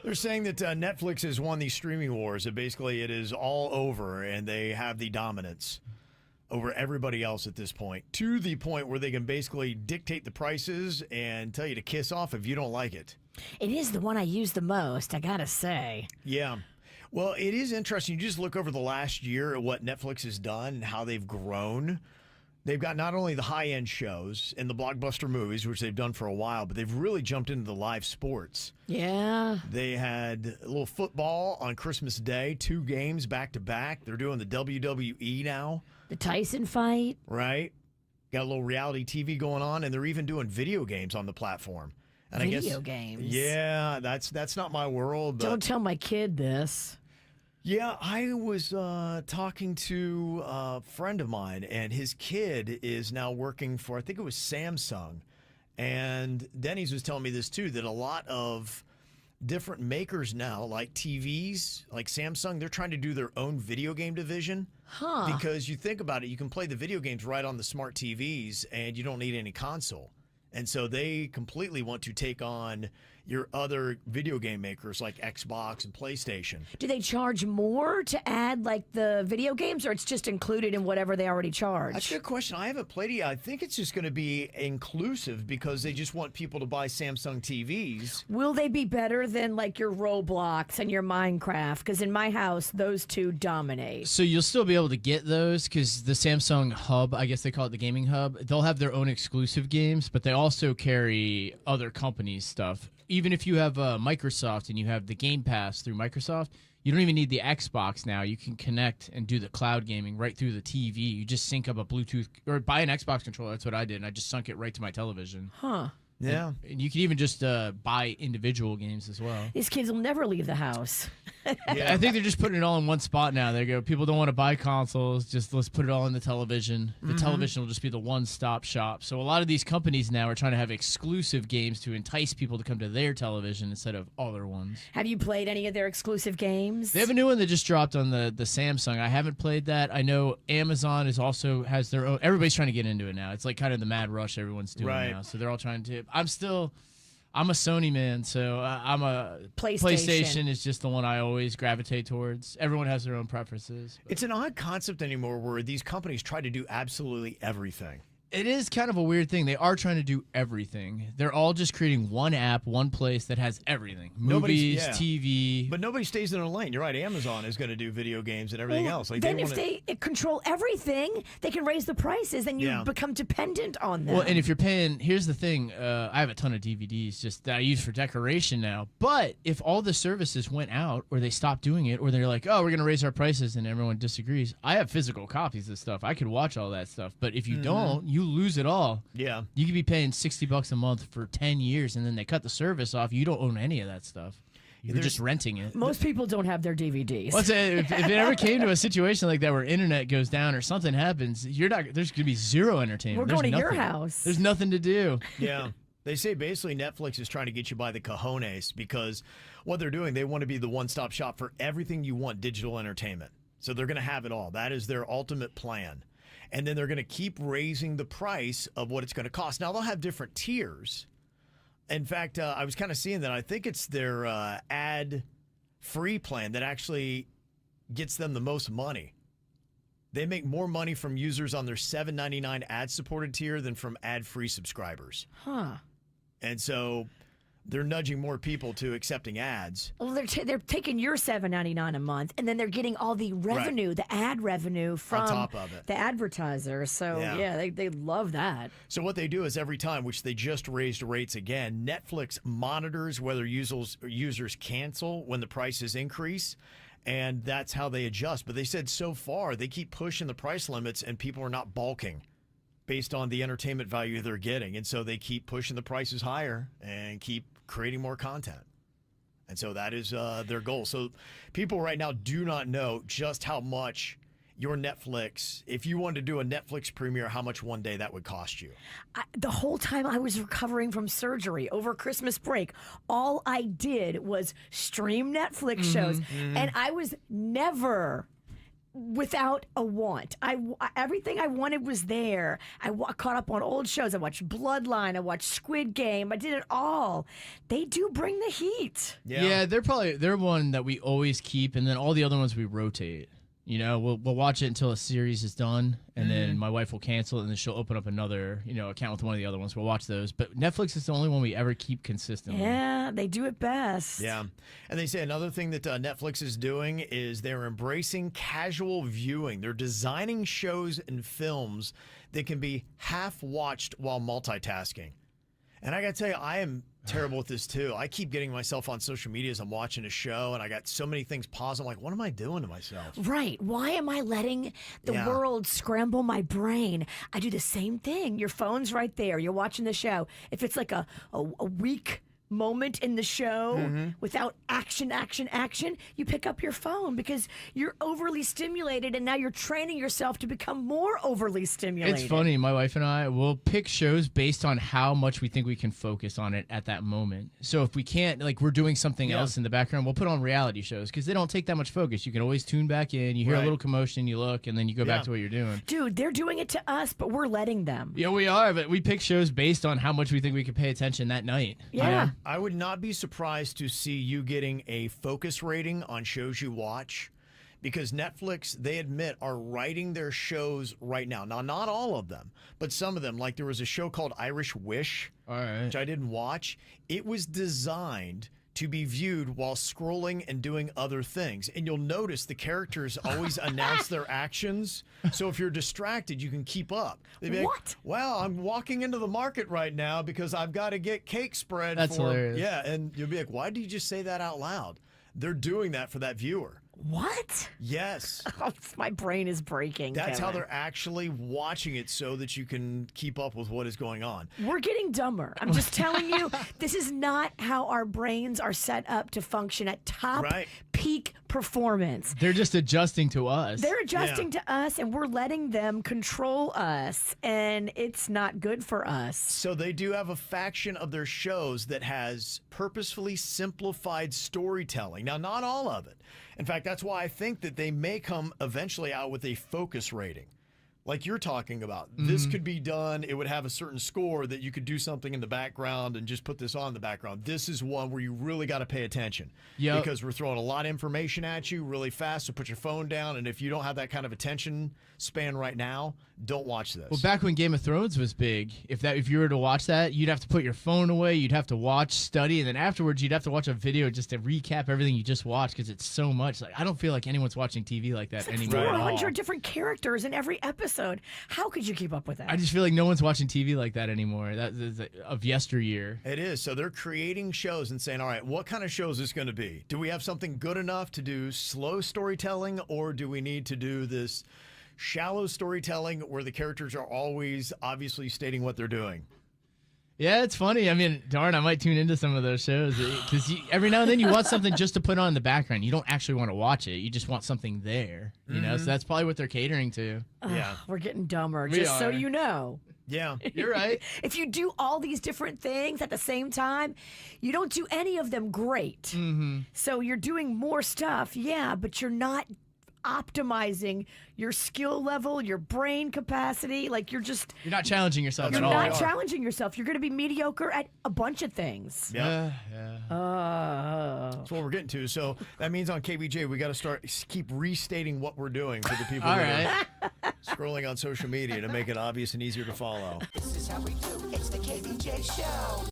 They're saying that Netflix has won these streaming wars. That basically it is all over, and they have the dominance over everybody else at this point, to the point where they can basically dictate the prices and tell you to kiss off if you don't like it. It is the one I use the most, I gotta say. Yeah. Well, it is interesting. You just look over the last year at what Netflix has done and how they've grown. They've got not only the high-end shows and the blockbuster movies, which they've done for a while, but they've really jumped into the live sports. Yeah. They had a little football on Christmas Day, 2 games back-to-back. They're doing the WWE now. The Tyson fight. Right. Got a little reality TV going on, and they're even doing video games on the platform. And Video games. Yeah, that's not my world. But Don't tell my kid this. yeah, I was talking to a friend of mine, and his kid is now working for, I think it was Samsung. And Denny's was telling me this too, that a lot of different makers now, like TVs, like Samsung, they're trying to do their own video game division. Huh. Because you think about it, you can play the video games right on the smart TVs, and you don't need any console. And so they completely want to take on your other video game makers like Xbox and PlayStation. Do they charge more to add like the video games, or it's just included in whatever they already charge? That's a good question. I haven't played it yet. I think it's just going to be inclusive because they just want people to buy Samsung TVs. Will they be better than like your Roblox and your Minecraft? Because in my house, those two dominate. So you'll still be able to get those because the Samsung Hub, I guess they call it the gaming hub, they'll have their own exclusive games, but they also carry other companies' stuff. Even if you have Microsoft and you have the Game Pass through Microsoft, you don't even need the Xbox now. You can connect and do the cloud gaming right through the TV. You just sync up a Bluetooth or buy an Xbox controller. That's what I did, and I just sunk it right to my television. Huh. Yeah. And you can even just buy individual games as well. These kids will never leave the house. I think they're just putting it all in one spot now. They go, people don't want to buy consoles, just let's put it all in the television. The television will just be the one-stop shop. So a lot of these companies now are trying to have exclusive games to entice people to come to their television instead of other ones. Have you played any of their exclusive games? They have a new one that just dropped on the Samsung. I haven't played that. I know Amazon is also has their own. Everybody's trying to get into it now. It's like kind of the mad rush everyone's doing now. So they're all trying to. I'm a Sony man, so I'm a PlayStation is just the one I always gravitate towards. Everyone has their own preferences. It's an odd concept anymore where these companies try to do absolutely everything. It is kind of a weird thing. They are trying to do everything. They're all just creating one app, one place that has everything. Movies, TV. But nobody stays in their lane. You're right. Amazon is going to do video games and everything else. Like then if they control everything, they can raise the prices, then you become dependent on them. Well, and if you're paying, here's the thing. I have a ton of DVDs just that I use for decoration now. But if all the services went out or they stopped doing it or they're like, oh, we're going to raise our prices and everyone disagrees, I have physical copies of stuff. I could watch all that stuff. But if you don't, you lose it all. Yeah. You could be paying $60 a month for 10 years and then they cut the service off. You don't own any of that stuff. You're just renting it. Most people don't have their DVDs. Let's say if it ever came to a situation like that where internet goes down or something happens, there's going to be zero entertainment. We're going to your house. There's nothing to do. Yeah. They say basically Netflix is trying to get you by the cojones because what they're doing, they want to be the one-stop shop for everything you want digital entertainment. So they're going to have it all. That is their ultimate plan. And then they're going to keep raising the price of what it's going to cost. Now, they'll have different tiers. In fact, I was kind of seeing that. I think it's their ad-free plan that actually gets them the most money. They make more money from users on their $7.99 ad-supported tier than from ad-free subscribers. Huh. And so they're nudging more people to accepting ads. Well, they're taking your $7.99 a month, and then they're getting all the revenue, the ad revenue from on top of it. The advertiser. So, they love that. So what they do is every time, which they just raised rates again, Netflix monitors whether users cancel when the prices increase, and that's how they adjust. But they said so far they keep pushing the price limits, and people are not balking based on the entertainment value they're getting. And so they keep pushing the prices higher and keep creating more content. And so that is their goal. So people right now do not know just how much your Netflix, if you wanted to do a Netflix premiere, how much one day that would cost you. The whole time I was recovering from surgery over Christmas break, all I did was stream Netflix shows. And I was never without a want. Everything I wanted was there. Caught up on old shows. I watched Bloodline. I watched Squid Game. I did it all. They do bring the heat. Yeah, they're one that we always keep, and then all the other ones we rotate. You know, we'll watch it until a series is done, and then my wife will cancel it, and then she'll open up another, account with one of the other ones. We'll watch those. But Netflix is the only one we ever keep consistently. Yeah, they do it best. Yeah. And they say another thing that Netflix is doing is they're embracing casual viewing. They're designing shows and films that can be half watched while multitasking. And I got to tell you, I am terrible with this too. I keep getting myself on social media as I'm watching a show, and I got so many things paused. I'm like, what am I doing to myself? Right. Why am I letting the world scramble my brain? I do the same thing. Your phone's right there. You're watching the show. If it's like a weak moment in the show without action, you pick up your phone because you're overly stimulated, and now you're training yourself to become more overly stimulated. It's funny. My wife and I will pick shows based on how much we think we can focus on it at that moment. So if we can't, like we're doing something else in the background, we'll put on reality shows because they don't take that much focus. You can always tune back in. You hear a little commotion, you look, and then you go back to what you're doing. Dude, they're doing it to us, but we're letting them. Yeah, we are, but we pick shows based on how much we think we can pay attention that night. Yeah. I would not be surprised to see you getting a focus rating on shows you watch, because Netflix, they admit, are writing their shows right now. Now, not all of them, but some of them. Like there was a show called Irish Wish, which I didn't watch. It was designed to be viewed while scrolling and doing other things. And you'll notice the characters always announce their actions. So if you're distracted, you can keep up. They'd be like, well, I'm walking into the market right now because I've got to get cake spread. That's hilarious. Yeah, and you'll be like, why did you just say that out loud? They're doing that for that viewer. What? Yes. Oh, my brain is breaking. That's how Kevin. they're actually watching it so that you can keep up with what is going on. We're getting dumber. I'm just telling you, this is not how our brains are set up to function at top peak performance. They're just adjusting to us. They're adjusting to us, and we're letting them control us, and it's not good for us. So they do have a faction of their shows that has purposefully simplified storytelling. Now, not all of it. In fact, that's why I think that they may come eventually out with a focus rating. Like you're talking about. This could be done. It would have a certain score that you could do something in the background and just put this on the background. This is one where you really got to pay attention. Yep. Because we're throwing a lot of information at you really fast, so put your phone down. And if you don't have that kind of attention span right now, don't watch this. Well, back when Game of Thrones was big, if you were to watch that, you'd have to put your phone away, you'd have to watch, study, and then afterwards you'd have to watch a video just to recap everything you just watched because it's so much. Like I don't feel like anyone's watching TV like that anymore. 400 different characters in every episode. How could you keep up with that? I just feel like no one's watching TV like that anymore. That is of yesteryear. It is. So they're creating shows and saying, all right, what kind of show is this going to be? Do we have something good enough to do slow storytelling, or do we need to do this shallow storytelling where the characters are always obviously stating what they're doing? Yeah, it's funny. I mean, darn, I might tune into some of those shows because every now and then you want something just to put on in the background. You don't actually want to watch it. You just want something there, you know? So that's probably what they're catering to. Yeah. We're getting dumber, We just so are. you know. Yeah. You're right. If you do all these different things at the same time, you don't do any of them great. So you're doing more stuff, yeah, but you're not optimizing your skill level, your brain capacity. Like you're not challenging yourself you're at all. not challenging yourself. You're going to be mediocre at a bunch of things. Yeah. Yeah. That's what we're getting to. So that means on KBJ, we got to keep restating what we're doing for the people All that right. are scrolling on social media to make it obvious and easier to follow. This is how we do. It's the KBJ Show.